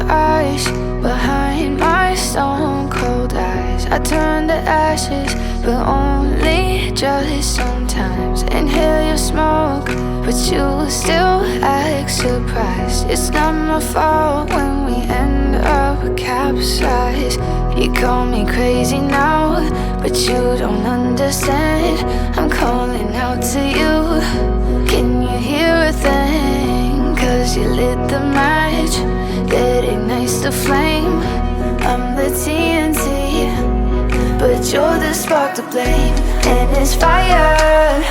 eyes behind my stone cold eyes. I turn to ashes, but only just sometimes. Inhale your smoke, but you still act surprised. It's not my fault when we end up capsized. You call me crazy now, but you don't understand. I'm calling out to you. Can you hear a thing? 'Cause you lit the match that ignites the flame. I'm the TNT, but you're the spark to blame. And it's fire,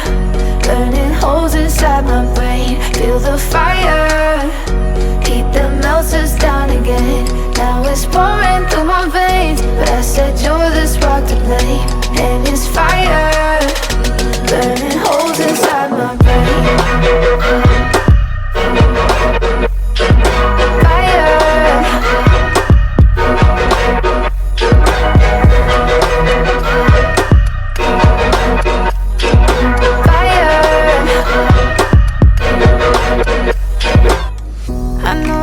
burning holes inside my brain. Feel the fire, heat that melts us down again. Now it's pouring through my veins, but I said you're the spark to blame. And it's fire, burning holes inside my brain.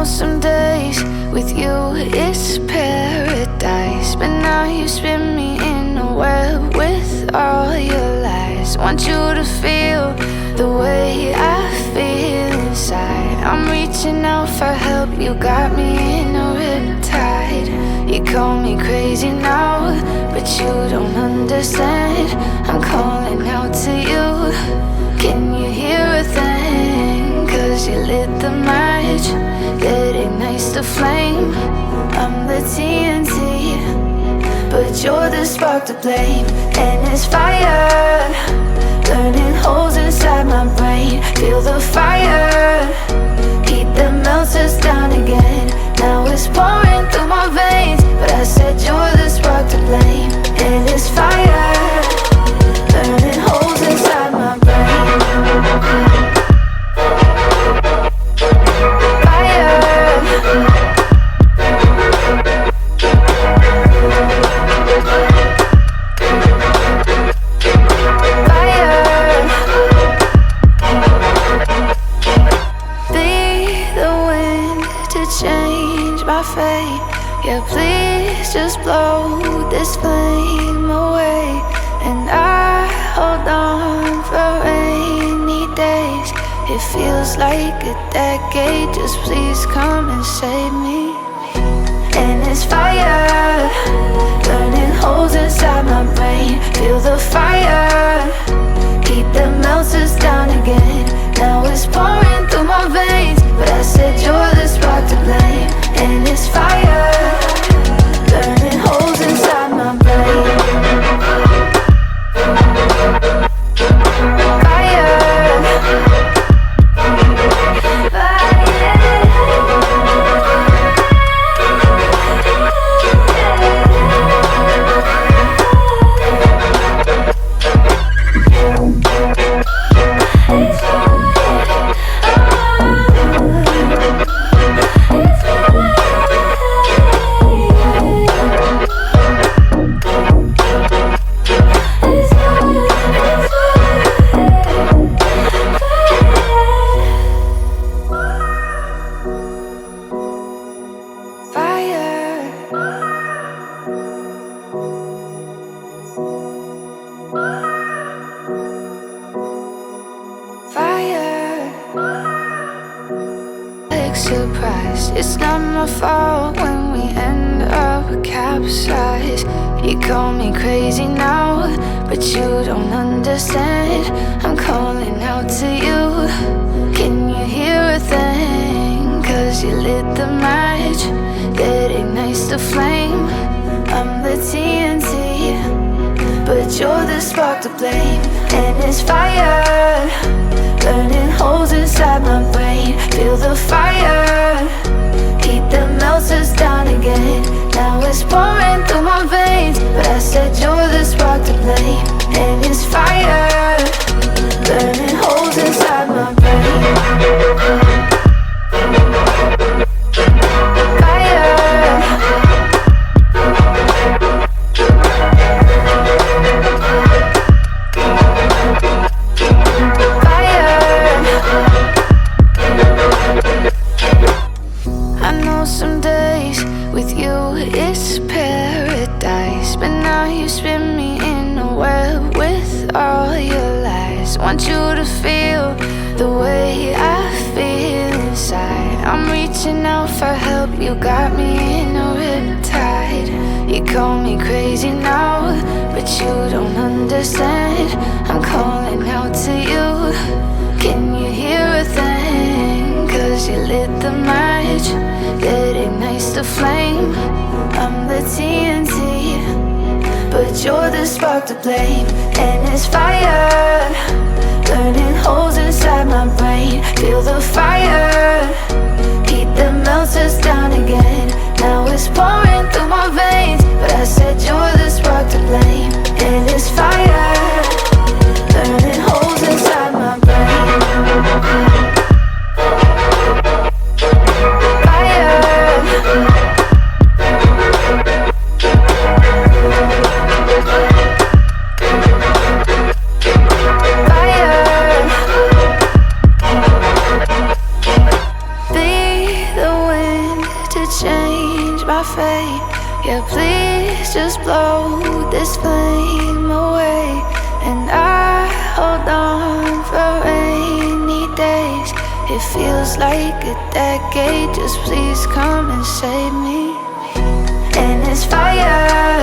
Some days with you it's paradise, but now you spin me in a web with all your lies. Want you to feel the way I feel inside. I'm reaching out for help, you got me in a riptide. You call me crazy now, but you don't understand. I'm calling out to you. Can you hear a thing? 'Cause you lit the match that ignites the flame. I'm the TNT, but you're the spark to blame. And it's fire, burning holes inside my brain. Feel the fire, heat that melts us down again. Now it's pouring through my veins, but I said you're the spark to blame. And it's fire, burning holes inside my brain. Yeah, please just blow this flame away. And I hold on for rainy days. It feels like a decade, just please come and save me. And it's fire, burning holes inside my brain. Feel the fire, heat that melts us down again. Now it's pouring through my veins, but I said you're the spark to blame. And it's fire, burning holes inside my brain. Surprised. It's not my fault when we end up capsized. You call me crazy now, but you don't understand. I'm calling out to you. Can you hear a thing? 'Cause you lit the match that ignites the flame. I'm the TNT, but you're the spark to blame. And it's fire, burning holes inside my brain. Feel the fire, heat that melts us down again. Now it's pouring through my veins, but I said you're the spark to blame. And it's fire, burning holes inside my brain. Some days now you spin me in a web with all your lies. Want you to feel the way I feel inside. I'm reaching out for help, you got me in a riptide. You call me crazy now, but you don't understand. I'm calling out to you, can you hear a thing? Cause you lit the match that ignites the flame. I'm the TNT, but you're the spark to blame. And it's fire, burning holes inside my brain. Feel the fire, heat that melts us down again. Now it's pouring through my veins, but I said you're the spark to blame. And it's fire, burning holes inside my brain. Yeah, please just blow this flame away. And I hold on for rainy days. It feels like a decade, just please come and save me. And it's fire,